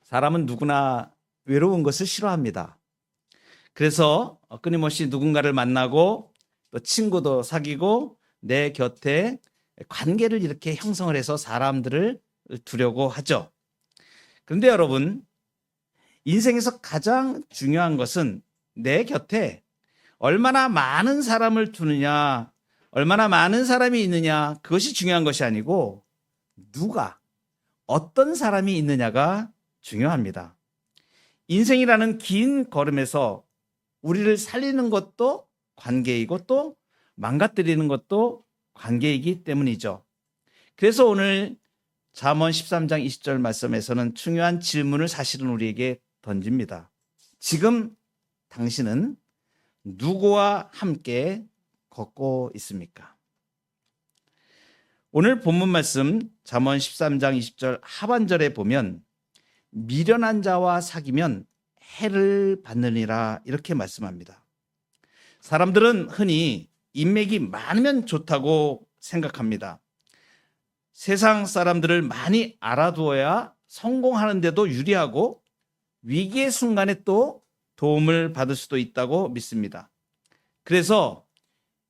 사람은 누구나 외로운 것을 싫어합니다. 그래서 끊임없이 누군가를 만나고 또 친구도 사귀고 내 곁에 관계를 이렇게 형성을 해서 사람들을 두려고 하죠. 그런데 여러분, 인생에서 가장 중요한 것은 내 곁에 얼마나 많은 사람을 두느냐, 얼마나 많은 사람이 있느냐, 그것이 중요한 것이 아니고 누가, 어떤 사람이 있느냐가 중요합니다. 인생이라는 긴 걸음에서 우리를 살리는 것도 관계이고 또 망가뜨리는 것도 관계이기 때문이죠. 그래서 오늘 잠언 13장 20절 말씀에서는 중요한 질문을 사실은 우리에게 던집니다. 지금 당신은 누구와 함께 걷고 있습니까? 오늘 본문 말씀 잠언 13장 20절 하반절에 보면 미련한 자와 사귀면 해를 받느니라 이렇게 말씀합니다. 사람들은 흔히 인맥이 많으면 좋다고 생각합니다. 세상 사람들을 많이 알아두어야 성공하는 데도 유리하고 위기의 순간에 또 도움을 받을 수도 있다고 믿습니다. 그래서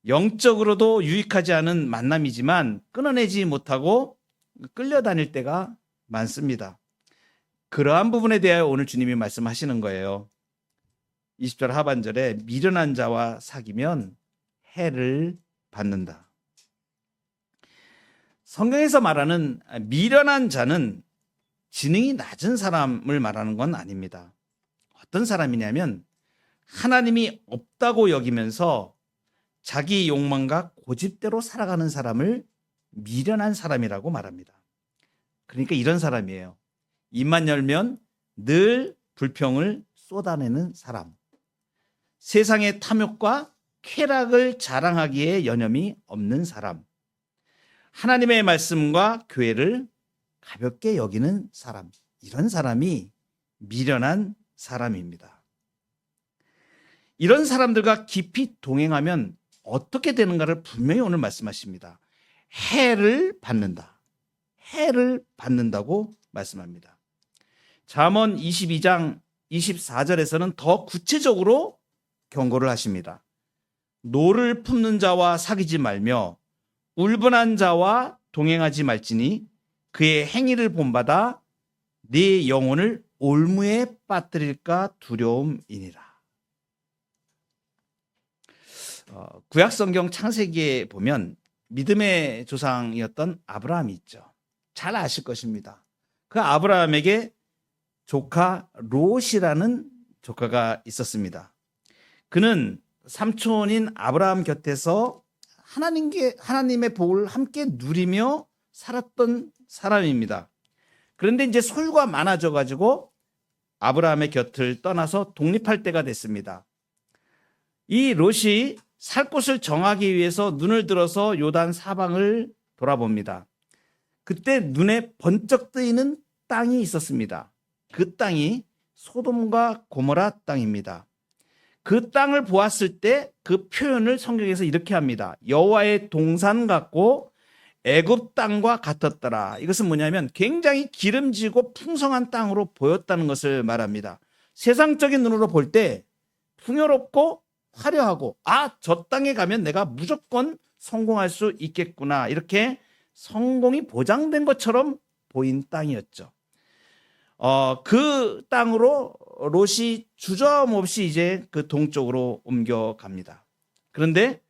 영적으로도 유익하지 않은 만남이지만 끊어내지 못하고 끌려다닐 때가 많습니다. 그러한 부분에 대하여 오늘 주님이 말씀하시는 거예요. 20절 하반절에 미련한 자와 사귀면 해를 받는다. 성경에서 말하는 미련한 자는 지능이 낮은 사람을 말하는 건 아닙니다. 어떤 사람이냐면 하나님이 없다고 여기면서 자기 욕망과 고집대로 살아가는 사람을 미련한 사람이라고 말합니다. 그러니까 이런 사람이에요. 입만 열면 늘 불평을 쏟아내는 사람. 세상의 탐욕과 쾌락을 자랑하기에 여념이 없는 사람. 하나님의 말씀과 교회를 가볍게 여기는 사람. 이런 사람이 미련한 사람입니다. 이런 사람들과 깊이 동행하면 어떻게 되는가를 분명히 오늘 말씀하십니다. 해를 받는다. 해를 받는다고 말씀합니다. 잠언 22장 24절에서는 더 구체적으로 경고를 하십니다. 노를 품는 자와 사귀지 말며 울분한 자와 동행하지 말지니 그의 행위를 본받아 네 영혼을 올무에 빠뜨릴까 두려움이니라. 구약 성경 창세기에 보면 믿음의 조상이었던 아브라함이 있죠. 잘 아실 것입니다. 그 아브라함에게 조카 롯이라는 조카가 있었습니다. 그는 삼촌인 아브라함 곁에서 하나님의 복을 함께 누리며 살았던 사람입니다. 그런데 이제 소유가 많아져 가지고 아브라함의 곁을 떠나서 독립할 때가 됐습니다. 이 롯이 살 곳을 정하기 위해서 눈을 들어서 요단 사방을 돌아봅니다. 그때 눈에 번쩍 뜨이는 땅이 있었습니다. 그 땅이 소돔과 고모라 땅입니다. 그 땅을 보았을 때 그 표현을 성경에서 이렇게 합니다. 여호와의 동산 같고 애굽 땅과 같았더라. 이것은 뭐냐면 굉장히 기름지고 풍성한 땅으로 보였다는 것을 말합니다. 세상적인 눈으로 볼 때 풍요롭고 화려하고 저 땅에 가면 내가 무조건 성공할 수 있겠구나. 이렇게 성공이 보장된 것처럼 보인 땅이었죠. 그 땅으로 롯이 주저함없이 이제 그 동쪽으로 옮겨갑니다. 그런데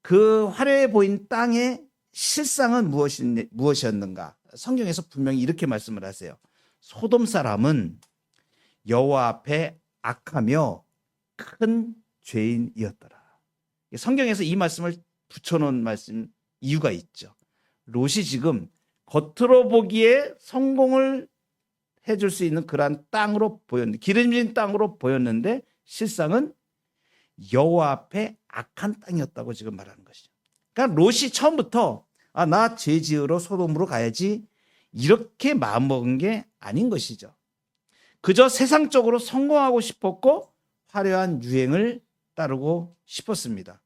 그 화려해 보인 땅의 실상은 무엇이었는가? 성경에서 분명히 이렇게 말씀을 하세요. 소돔 사람은 여호와 앞에 악하며 큰 죄인이었더라. 성경에서 이 말씀을 붙여놓은 말씀 이유가 있죠. 롯이 지금 겉으로 보기에 성공을 해줄 수 있는 그러한 땅으로 보였는데, 기름진 땅으로 보였는데 실상은 여호와 앞에 악한 땅이었다고 지금 말하는 것이죠. 그러니까 롯이 처음부터 나 죄 지으러 소돔으로 가야지 이렇게 마음먹은 게 아닌 것이죠. 그저 세상적으로 성공하고 싶었고 화려한 유행을 따르고 싶었습니다.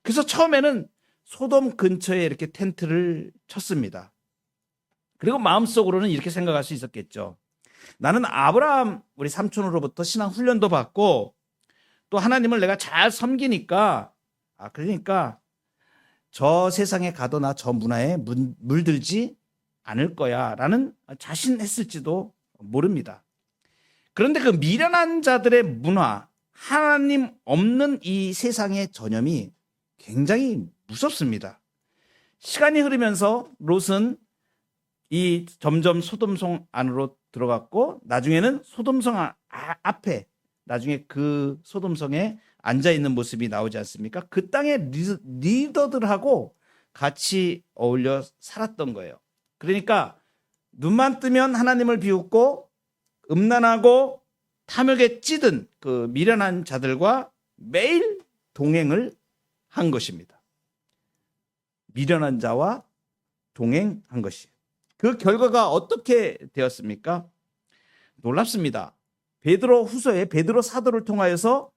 그래서 처음에는 소돔 근처에 이렇게 텐트를 쳤습니다. 그리고 마음속으로는 이렇게 생각할 수 있었겠죠. 나는 아브라함 우리 삼촌으로부터 신앙 훈련도 받고 또 하나님을 내가 잘 섬기니까 그러니까 저 세상에 가도 나 저 문화에 물들지 않을 거야 라는 자신했을지도 모릅니다. 그런데 그 미련한 자들의 문화, 하나님 없는 이 세상의 전염이 굉장히 무섭습니다. 시간이 흐르면서 롯은 이 점점 소돔성 안으로 들어갔고 나중에는 소돔성 앞에 나중에 그 소돔성에 앉아있는 모습이 나오지 않습니까? 그 땅의 리더들하고 같이 어울려 살았던 거예요. 그러니까 눈만 뜨면 하나님을 비웃고 음란하고 탐욕에 찌든 그 미련한 자들과 매일 동행을 한 것입니다. 미련한 자와 동행한 것이에요. 그 결과가 어떻게 되었습니까? 놀랍습니다. 베드로 후서에 베드로 사도를 통하여서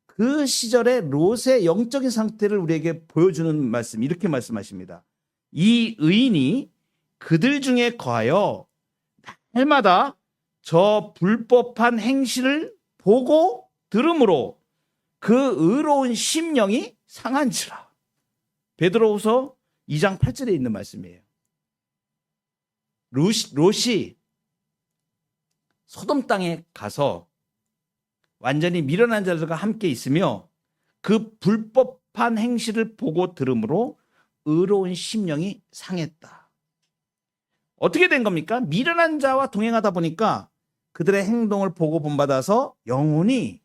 그 시절의 롯의 영적인 상태를 우리에게 보여주는 말씀, 이렇게 말씀하십니다. 이 의인이 그들 중에 거하여 날마다 저 불법한 행실을 보고 들음으로 그 의로운 심령이 상한지라. 베드로후서 2장 8절에 있는 말씀이에요. 롯이 소돔 땅에 가서 완전히 미련한 자들과 함께 있으며 그 불법한 행실을 보고 들음으로 의로운 심령이 상했다. 어떻게 된 겁니까? 미련한 자와 동행하다 보니까 그들의 행동을 보고 본받아서 영혼이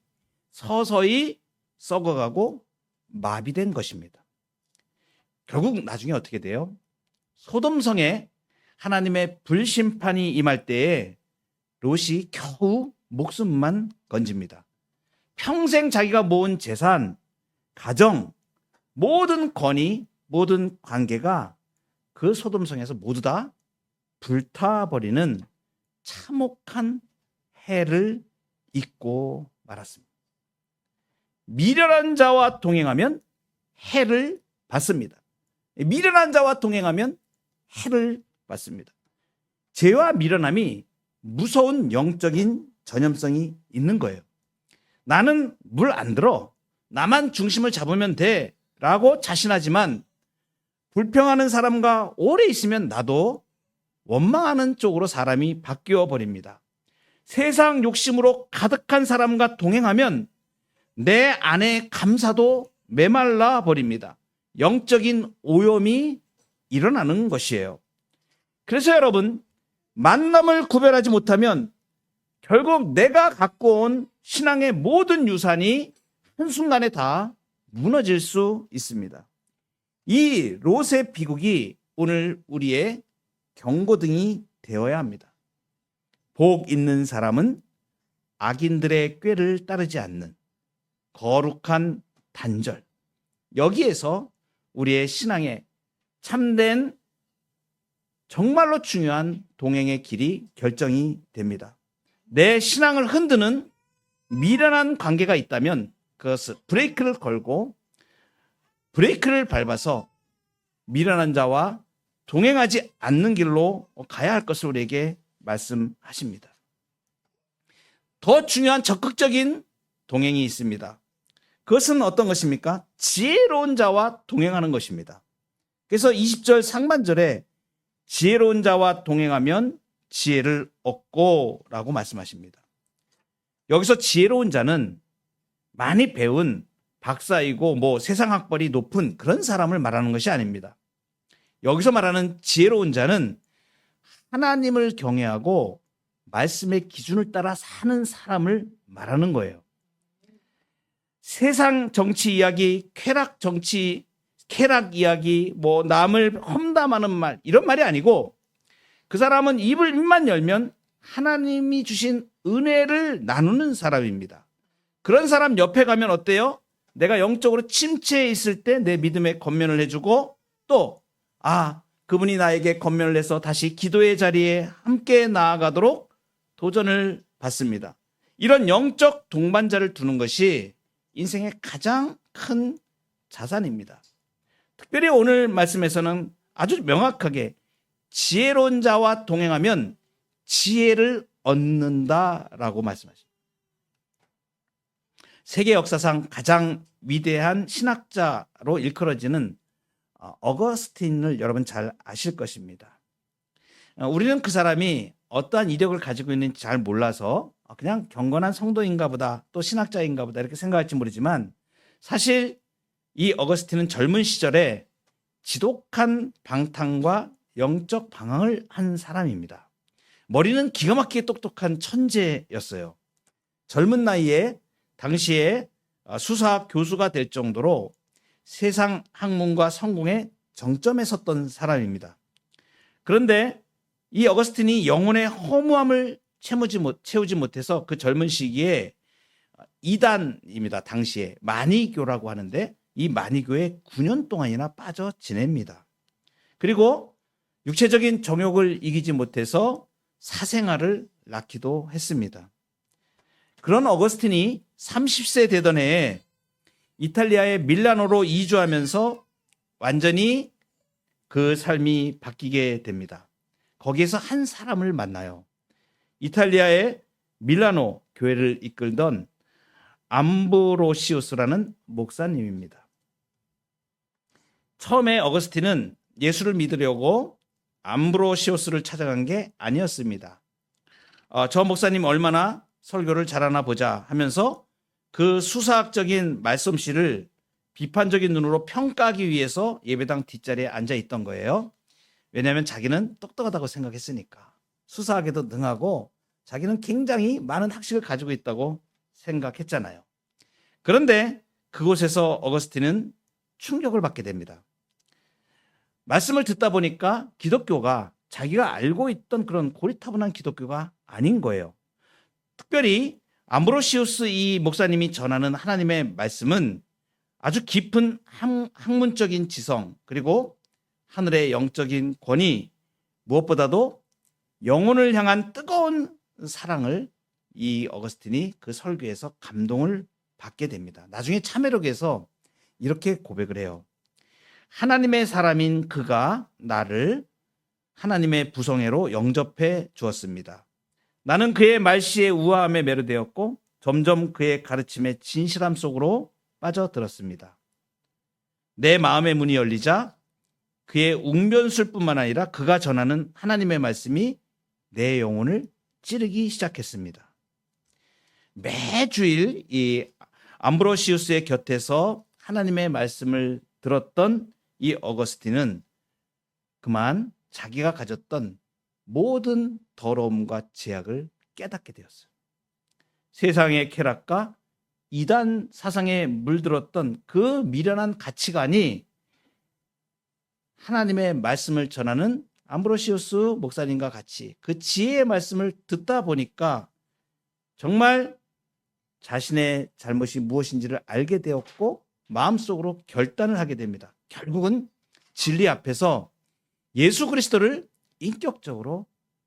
서서히 썩어가고 마비된 것입니다. 결국 나중에 어떻게 돼요? 소돔성에 하나님의 불심판이 임할 때에 롯이 겨우 목숨만 건집니다. 평생 자기가 모은 재산, 가정, 모든 권위, 모든 관계가 그 소돔성에서 모두 다 불타버리는 참혹한 해를 입고 말았습니다. 미련한 자와 동행하면 해를 받습니다. 미련한 자와 동행하면 해를 받습니다. 죄와 미련함이 무서운 영적인 전염성이 있는 거예요. 나는 물 안 들어. 나만 중심을 잡으면 돼. 라고 자신하지만 불평하는 사람과 오래 있으면 나도 원망하는 쪽으로 사람이 바뀌어 버립니다. 세상 욕심으로 가득한 사람과 동행하면 내 안의 감사도 메말라 버립니다. 영적인 오염이 일어나는 것이에요. 그래서 여러분, 만남을 구별하지 못하면 결국 내가 갖고 온 신앙의 모든 유산이 한순간에 다 무너질 수 있습니다. 이 롯의 비극이 오늘 우리의 경고등이 되어야 합니다. 복 있는 사람은 악인들의 꾀를 따르지 않는 거룩한 단절. 여기에서 우리의 신앙의 참된 정말로 중요한 동행의 길이 결정이 됩니다. 내 신앙을 흔드는 미련한 관계가 있다면 그것을 브레이크를 걸고 브레이크를 밟아서 미련한 자와 동행하지 않는 길로 가야 할 것을 우리에게 말씀하십니다. 더 중요한 적극적인 동행이 있습니다. 그것은 어떤 것입니까? 지혜로운 자와 동행하는 것입니다. 그래서 20절 상반절에 지혜로운 자와 동행하면 지혜를 얻고 라고 말씀하십니다. 여기서 지혜로운 자는 많이 배운 박사이고 세상 학벌이 높은 그런 사람을 말하는 것이 아닙니다. 여기서 말하는 지혜로운 자는 하나님을 경외하고 말씀의 기준을 따라 사는 사람을 말하는 거예요. 세상 정치 이야기, 쾌락 이야기, 남을 험담하는 말, 이런 말이 아니고 그 사람은 입만 열면 하나님이 주신 은혜를 나누는 사람입니다. 그런 사람 옆에 가면 어때요? 내가 영적으로 침체해 있을 때 내 믿음에 권면을 해주고 또 그분이 나에게 권면을 해서 다시 기도의 자리에 함께 나아가도록 도전을 받습니다. 이런 영적 동반자를 두는 것이 인생의 가장 큰 자산입니다. 특별히 오늘 말씀에서는 아주 명확하게 지혜로운 자와 동행하면 지혜를 얻는다라고 말씀하십니다. 세계 역사상 가장 위대한 신학자로 일컬어지는 어거스틴을 여러분 잘 아실 것입니다. 우리는 그 사람이 어떠한 이력을 가지고 있는지 잘 몰라서 그냥 경건한 성도인가 보다, 또 신학자인가 보다 이렇게 생각할지 모르지만, 사실 이 어거스틴은 젊은 시절에 지독한 방탕과 영적 방황을 한 사람입니다. 머리는 기가 막히게 똑똑한 천재였어요. 젊은 나이에 당시에 수사학 교수가 될 정도로 세상 학문과 성공의 정점에 섰던 사람입니다. 그런데 이 어거스틴이 영혼의 허무함을 채우지 못해서 그 젊은 시기에 이단입니다. 당시에 마니교라고 하는데 이 마니교에 9년 동안이나 빠져 지냅니다. 그리고 육체적인 정욕을 이기지 못해서 사생아를 낳기도 했습니다. 그런 어거스틴이 30세 되던 해에 이탈리아의 밀라노로 이주하면서 완전히 그 삶이 바뀌게 됩니다. 거기에서 한 사람을 만나요. 이탈리아의 밀라노 교회를 이끌던 암브로시우스라는 목사님입니다. 처음에 어거스틴은 예수를 믿으려고 암브로시우스를 찾아간 게 아니었습니다. 저 목사님 얼마나 설교를 잘하나 보자 하면서 그 수사학적인 말씀실을 비판적인 눈으로 평가하기 위해서 예배당 뒷자리에 앉아 있던 거예요. 왜냐하면 자기는 똑똑하다고 생각했으니까. 수사학에도 능하고 자기는 굉장히 많은 학식을 가지고 있다고 생각했잖아요. 그런데 그곳에서 어거스틴은 충격을 받게 됩니다. 말씀을 듣다 보니까 기독교가 자기가 알고 있던 그런 고리타분한 기독교가 아닌 거예요. 특별히 암브로시우스 이 목사님이 전하는 하나님의 말씀은 아주 깊은 학문적인 지성, 그리고 하늘의 영적인 권위, 무엇보다도 영혼을 향한 뜨거운 사랑을 이 어거스틴이 그 설교에서 감동을 받게 됩니다. 나중에 참회록에서 이렇게 고백을 해요. 하나님의 사람인 그가 나를 하나님의 부성애로 영접해 주었습니다. 나는 그의 말씨의 우아함에 매료되었고 점점 그의 가르침의 진실함 속으로 빠져들었습니다. 내 마음의 문이 열리자 그의 웅변술뿐만 아니라 그가 전하는 하나님의 말씀이 내 영혼을 찌르기 시작했습니다. 매주일 이 암브로시우스의 곁에서 하나님의 말씀을 들었던 이 어거스틴은 그만 자기가 가졌던 모든 더러움과 제약을 깨닫게 되었어요. 세상의 쾌락과 이단 사상에 물들었던 그 미련한 가치관이 하나님의 말씀을 전하는 암브로시우스 목사님과 같이 그 지혜의 말씀을 듣다 보니까 정말 자신의 잘못이 무엇인지를 알게 되었고 마음속으로 결단을 하게 됩니다. 결국은 진리 앞에서 예수 그리스도를 인격적으로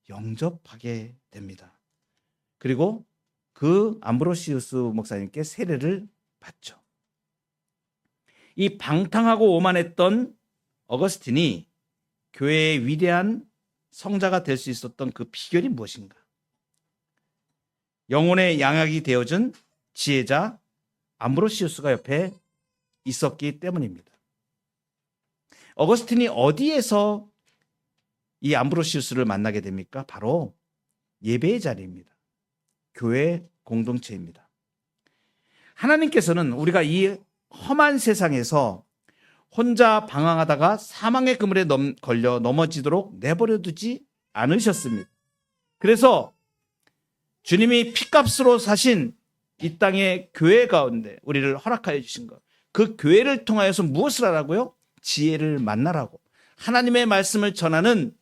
영접하게 됩니다. 그리고 그 암브로시우스 목사님께 세례를 받죠. 이 방탕하고 오만했던 어거스틴이 교회의 위대한 성자가 될 수 있었던 그 비결이 무엇인가? 영혼의 양약이 되어준 지혜자 암브로시우스가 옆에 있었기 때문입니다. 어거스틴이 어디에서 이 암브로시우스를 만나게 됩니까? 바로 예배의 자리입니다. 교회 공동체입니다. 하나님께서는 우리가 이 험한 세상에서 혼자 방황하다가 사망의 그물에 걸려 넘어지도록 내버려 두지 않으셨습니다. 그래서 주님이 피값으로 사신 이 땅의 교회 가운데 우리를 허락하여 주신 것, 그 교회를 통하여서 무엇을 하라고요? 지혜를 만나라고, 하나님의 말씀을 전하는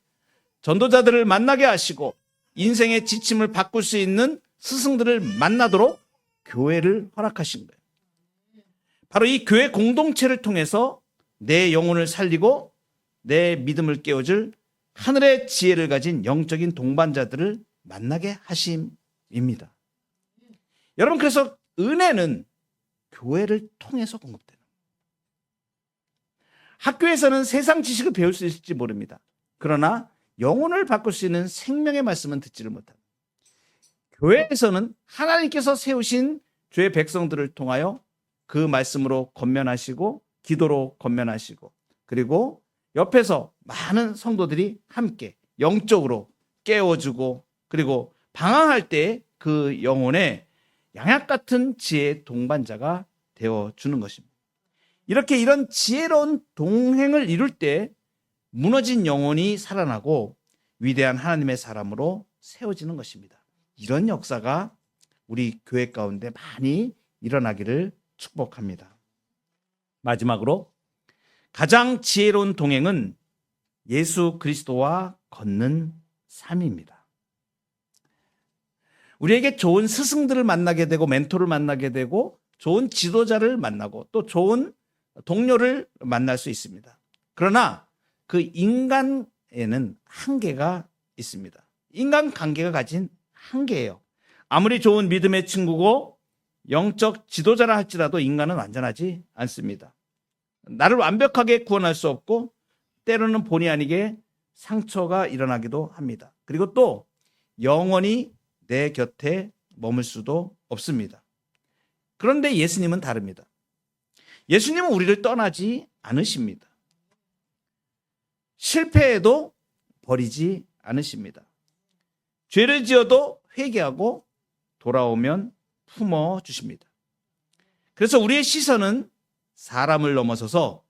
전도자들을 만나게 하시고 인생의 지침을 바꿀 수 있는 스승들을 만나도록 교회를 허락하신 거예요. 바로 이 교회 공동체를 통해서 내 영혼을 살리고 내 믿음을 깨워줄 하늘의 지혜를 가진 영적인 동반자들을 만나게 하심입니다. 여러분, 그래서 은혜는 교회를 통해서 공급되는 거예요. 학교에서는 세상 지식을 배울 수 있을지 모릅니다. 그러나 영혼을 바꿀 수 있는 생명의 말씀은 듣지를 못합니다. 교회에서는 하나님께서 세우신 주의 백성들을 통하여 그 말씀으로 권면하시고 기도로 권면하시고 그리고 옆에서 많은 성도들이 함께 영적으로 깨워주고 그리고 방황할 때 그 영혼에 양약 같은 지혜의 동반자가 되어주는 것입니다. 이렇게 이런 지혜로운 동행을 이룰 때 무너진 영혼이 살아나고 위대한 하나님의 사람으로 세워지는 것입니다. 이런 역사가 우리 교회 가운데 많이 일어나기를 축복합니다. 마지막으로 가장 지혜로운 동행은 예수 그리스도와 걷는 삶입니다. 우리에게 좋은 스승들을 만나게 되고 멘토를 만나게 되고 좋은 지도자를 만나고 또 좋은 동료를 만날 수 있습니다. 그러나 그 인간에는 한계가 있습니다. 인간관계가 가진 한계예요. 아무리 좋은 믿음의 친구고 영적 지도자라 할지라도 인간은 완전하지 않습니다. 나를 완벽하게 구원할 수 없고 때로는 본의 아니게 상처가 일어나기도 합니다. 그리고 또 영원히 내 곁에 머물 수도 없습니다. 그런데 예수님은 다릅니다. 예수님은 우리를 떠나지 않으십니다. 실패해도 버리지 않으십니다. 죄를 지어도 회개하고 돌아오면 품어주십니다. 그래서 우리의 시선은 사람을 넘어서서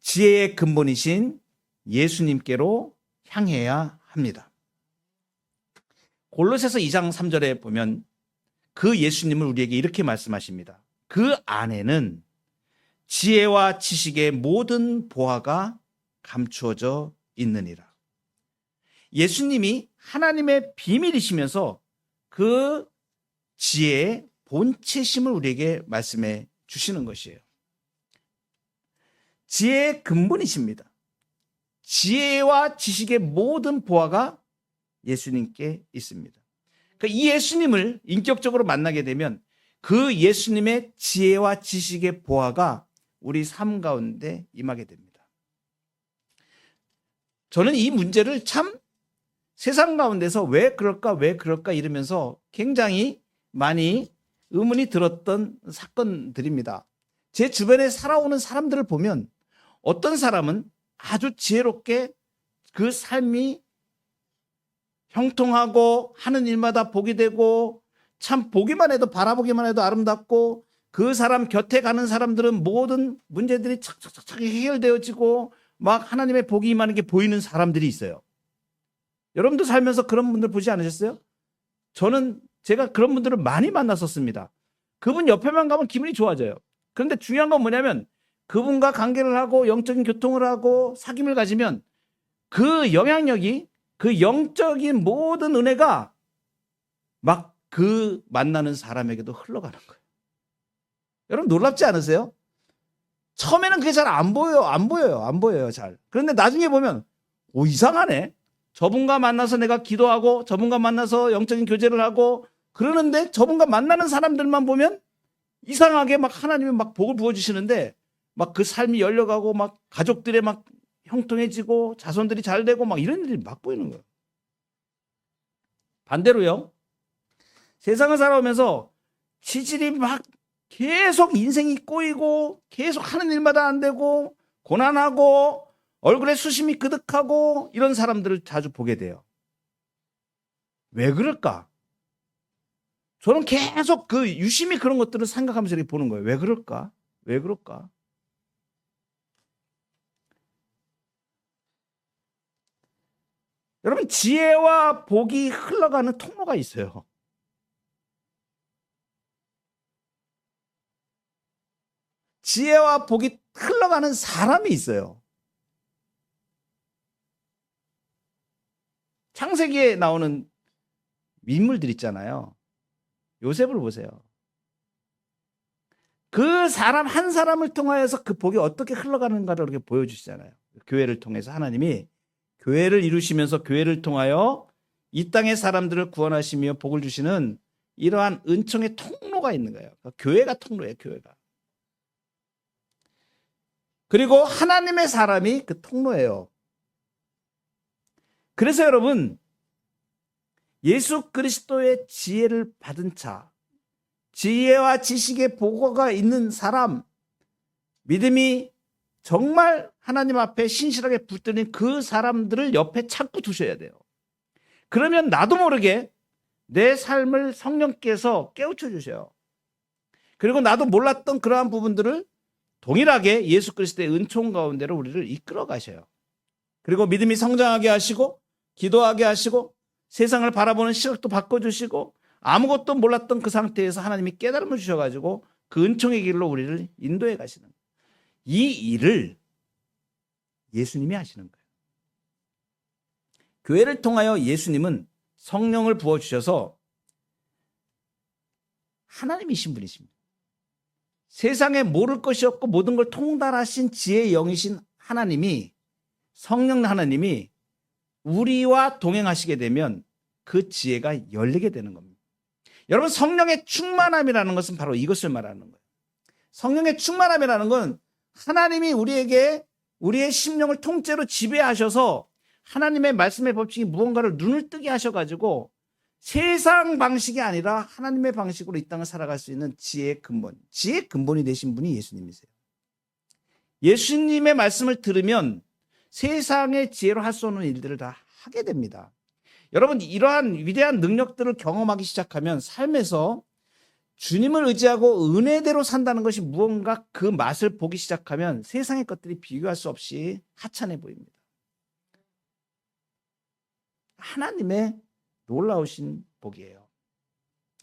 지혜의 근본이신 예수님께로 향해야 합니다. 골로새서 2장 3절에 보면 그 예수님을 우리에게 이렇게 말씀하십니다. 그 안에는 지혜와 지식의 모든 보화가 감추어져 있느니라. 예수님이 하나님의 비밀이시면서 그 지혜의 본체심을 우리에게 말씀해 주시는 것이에요. 지혜의 근본이십니다. 지혜와 지식의 모든 보화가 예수님께 있습니다. 그러니까 이 예수님을 인격적으로 만나게 되면 그 예수님의 지혜와 지식의 보화가 우리 삶 가운데 임하게 됩니다. 저는 이 문제를 참 세상 가운데서 왜 그럴까 이러면서 굉장히 많이 의문이 들었던 사건들입니다. 제 주변에 살아오는 사람들을 보면 어떤 사람은 아주 지혜롭게 그 삶이 형통하고 하는 일마다 복이 되고 참 보기만 해도 바라보기만 해도 아름답고 그 사람 곁에 가는 사람들은 모든 문제들이 착착착착 해결되어지고 막 하나님의 복이 임하는 게 보이는 사람들이 있어요. 여러분도 살면서 그런 분들 보지 않으셨어요? 제가 그런 분들을 많이 만났었습니다. 그분 옆에만 가면 기분이 좋아져요. 그런데 중요한 건 뭐냐면 그분과 관계를 하고 영적인 교통을 하고 사귐을 가지면 그 영향력이 그 영적인 모든 은혜가 막 그 만나는 사람에게도 흘러가는 거예요. 여러분 놀랍지 않으세요? 처음에는 그게 잘 안 보여요. 잘. 그런데 나중에 보면 이상하네. 저분과 만나서 내가 기도하고 저분과 만나서 영적인 교제를 하고 그러는데 저분과 만나는 사람들만 보면 이상하게 막 하나님이 막 복을 부어주시는데 막 그 삶이 열려가고 막 가족들의 막 형통해지고 자손들이 잘 되고 막 이런 일이 막 보이는 거예요. 반대로요. 세상을 살아오면서 지질이 막 계속 인생이 꼬이고 계속 하는 일마다 안 되고 고난하고 얼굴에 수심이 그득하고 이런 사람들을 자주 보게 돼요. 왜 그럴까? 저는 계속 그 유심히 그런 것들을 생각하면서 이렇게 보는 거예요. 왜 그럴까? 왜 그럴까? 여러분 지혜와 복이 흘러가는 통로가 있어요. 지혜와 복이 흘러가는 사람이 있어요. 창세기에 나오는 인물들 있잖아요. 요셉을 보세요. 그 사람 한 사람을 통하여서 그 복이 어떻게 흘러가는가를 이렇게 보여주시잖아요. 교회를 통해서 하나님이 교회를 이루시면서 교회를 통하여 이 땅의 사람들을 구원하시며 복을 주시는 이러한 은총의 통로가 있는 거예요. 교회가 통로예요. 교회가. 그리고 하나님의 사람이 그 통로예요. 그래서 여러분 예수 그리스도의 지혜를 받은 자, 지혜와 지식의 보고가 있는 사람, 믿음이 정말 하나님 앞에 신실하게 붙드는 그 사람들을 옆에 찾고 두셔야 돼요. 그러면 나도 모르게 내 삶을 성령께서 깨우쳐 주셔요. 그리고 나도 몰랐던 그러한 부분들을 동일하게 예수 그리스도의 은총 가운데로 우리를 이끌어 가셔요. 그리고 믿음이 성장하게 하시고 기도하게 하시고 세상을 바라보는 시각도 바꿔주시고 아무것도 몰랐던 그 상태에서 하나님이 깨달음을 주셔가지고 그 은총의 길로 우리를 인도해 가시는 거예요. 이 일을 예수님이 하시는 거예요. 교회를 통하여 예수님은 성령을 부어주셔서 하나님이신 분이십니다. 세상에 모를 것이 없고 모든 걸 통달하신 지혜의 영이신 하나님이, 성령 하나님이 우리와 동행하시게 되면 그 지혜가 열리게 되는 겁니다. 여러분, 성령의 충만함이라는 것은 바로 이것을 말하는 거예요. 성령의 충만함이라는 건 하나님이 우리에게 우리의 심령을 통째로 지배하셔서 하나님의 말씀의 법칙이 무언가를 눈을 뜨게 하셔가지고 세상 방식이 아니라 하나님의 방식으로 이 땅을 살아갈 수 있는 지혜의 근본, 지혜의 근본이 되신 분이 예수님이세요. 예수님의 말씀을 들으면 세상의 지혜로 할 수 없는 일들을 다 하게 됩니다. 여러분, 이러한 위대한 능력들을 경험하기 시작하면 삶에서 주님을 의지하고 은혜대로 산다는 것이 무언가 그 맛을 보기 시작하면 세상의 것들이 비교할 수 없이 하찮아 보입니다. 하나님의 놀라우신 복이에요.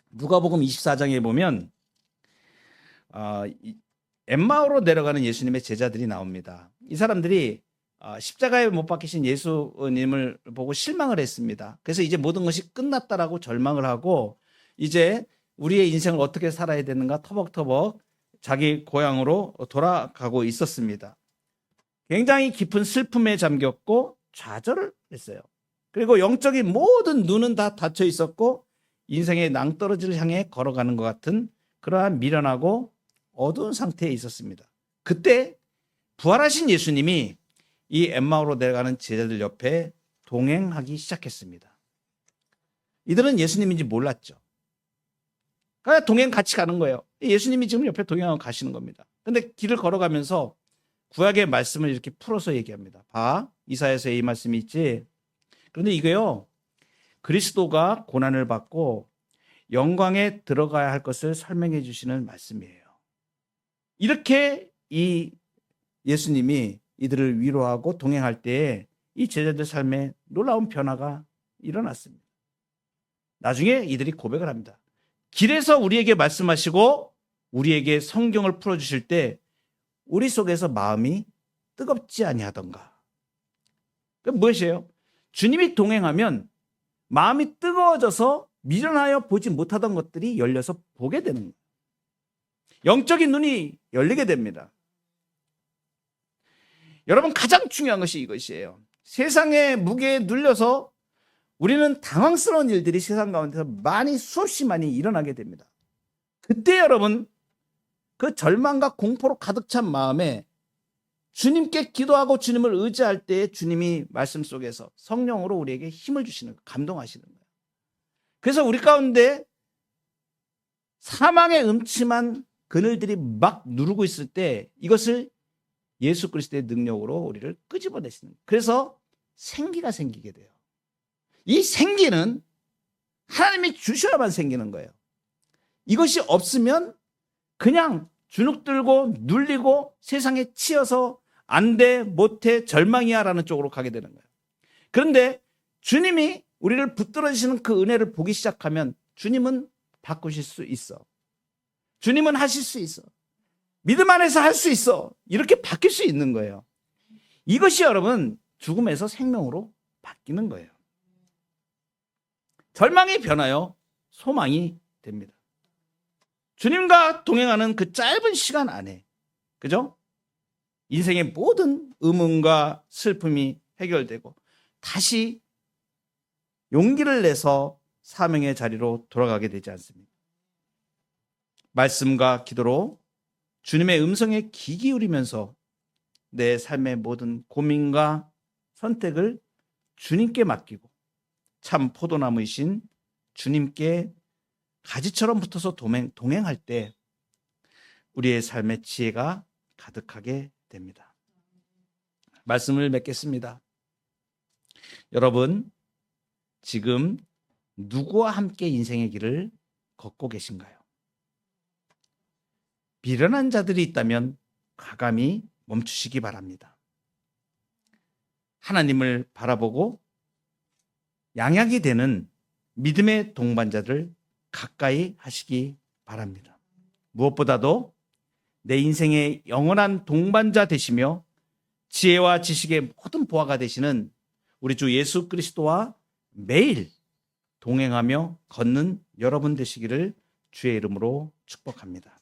누가복음 24장에 보면 엠마오로 내려가는 예수님의 제자들이 나옵니다. 이 사람들이 십자가에 못 박히신 예수님을 보고 실망을 했습니다. 그래서 이제 모든 것이 끝났다라고 절망을 하고 이제 우리의 인생을 어떻게 살아야 되는가 터벅터벅 자기 고향으로 돌아가고 있었습니다. 굉장히 깊은 슬픔에 잠겼고 좌절을 했어요. 그리고 영적인 모든 눈은 다 닫혀 있었고 인생의 낭떠러지를 향해 걸어가는 것 같은 그러한 미련하고 어두운 상태에 있었습니다. 그때 부활하신 예수님이 이 엠마오로 내려가는 제자들 옆에 동행하기 시작했습니다. 이들은 예수님인지 몰랐죠. 그냥 동행 같이 가는 거예요. 예수님이 지금 옆에 동행하고 가시는 겁니다. 근데 길을 걸어가면서 구약의 말씀을 이렇게 풀어서 얘기합니다. 봐, 이사야서에 이 말씀이 있지. 그런데 이게요, 그리스도가 고난을 받고 영광에 들어가야 할 것을 설명해 주시는 말씀이에요. 이렇게 이 예수님이 이들을 위로하고 동행할 때에 이 제자들 삶에 놀라운 변화가 일어났습니다. 나중에 이들이 고백을 합니다. 길에서 우리에게 말씀하시고 우리에게 성경을 풀어주실 때 우리 속에서 마음이 뜨겁지 아니하던가. 그게 무엇이에요? 주님이 동행하면 마음이 뜨거워져서 미련하여 보지 못하던 것들이 열려서 보게 되는 거예요. 영적인 눈이 열리게 됩니다. 여러분, 가장 중요한 것이 이것이에요. 세상의 무게에 눌려서 우리는 당황스러운 일들이 세상 가운데서 수없이 많이 일어나게 됩니다. 그때 여러분, 그 절망과 공포로 가득 찬 마음에 주님께 기도하고 주님을 의지할 때 주님이 말씀 속에서 성령으로 우리에게 힘을 주시는 거예요. 감동하시는 거예요. 그래서 우리 가운데 사망의 음침한 그늘들이 막 누르고 있을 때 이것을 예수 그리스도의 능력으로 우리를 끄집어내시는 거예요. 그래서 생기가 생기게 돼요. 이 생기는 하나님이 주셔야만 생기는 거예요. 이것이 없으면 그냥 주눅들고 눌리고 세상에 치여서 안 돼, 못해, 절망이야 라는 쪽으로 가게 되는 거예요. 그런데 주님이 우리를 붙들어주시는 그 은혜를 보기 시작하면 주님은 바꾸실 수 있어. 주님은 하실 수 있어. 믿음 안에서 할 수 있어. 이렇게 바뀔 수 있는 거예요. 이것이 여러분 죽음에서 생명으로 바뀌는 거예요. 절망이 변하여 소망이 됩니다. 주님과 동행하는 그 짧은 시간 안에, 그죠? 인생의 모든 의문과 슬픔이 해결되고 다시 용기를 내서 사명의 자리로 돌아가게 되지 않습니까? 말씀과 기도로 주님의 음성에 귀 기울이면서 내 삶의 모든 고민과 선택을 주님께 맡기고 참 포도나무이신 주님께 가지처럼 붙어서 동행할 때 우리의 삶의 지혜가 가득하게 됩니다. 말씀을 맺겠습니다. 여러분, 지금 누구와 함께 인생의 길을 걷고 계신가요? 미련한 자들이 있다면 과감히 멈추시기 바랍니다. 하나님을 바라보고 양약이 되는 믿음의 동반자들 가까이 하시기 바랍니다. 무엇보다도 내 인생의 영원한 동반자 되시며 지혜와 지식의 모든 보화가 되시는 우리 주 예수 그리스도와 매일 동행하며 걷는 여러분 되시기를 주의 이름으로 축복합니다.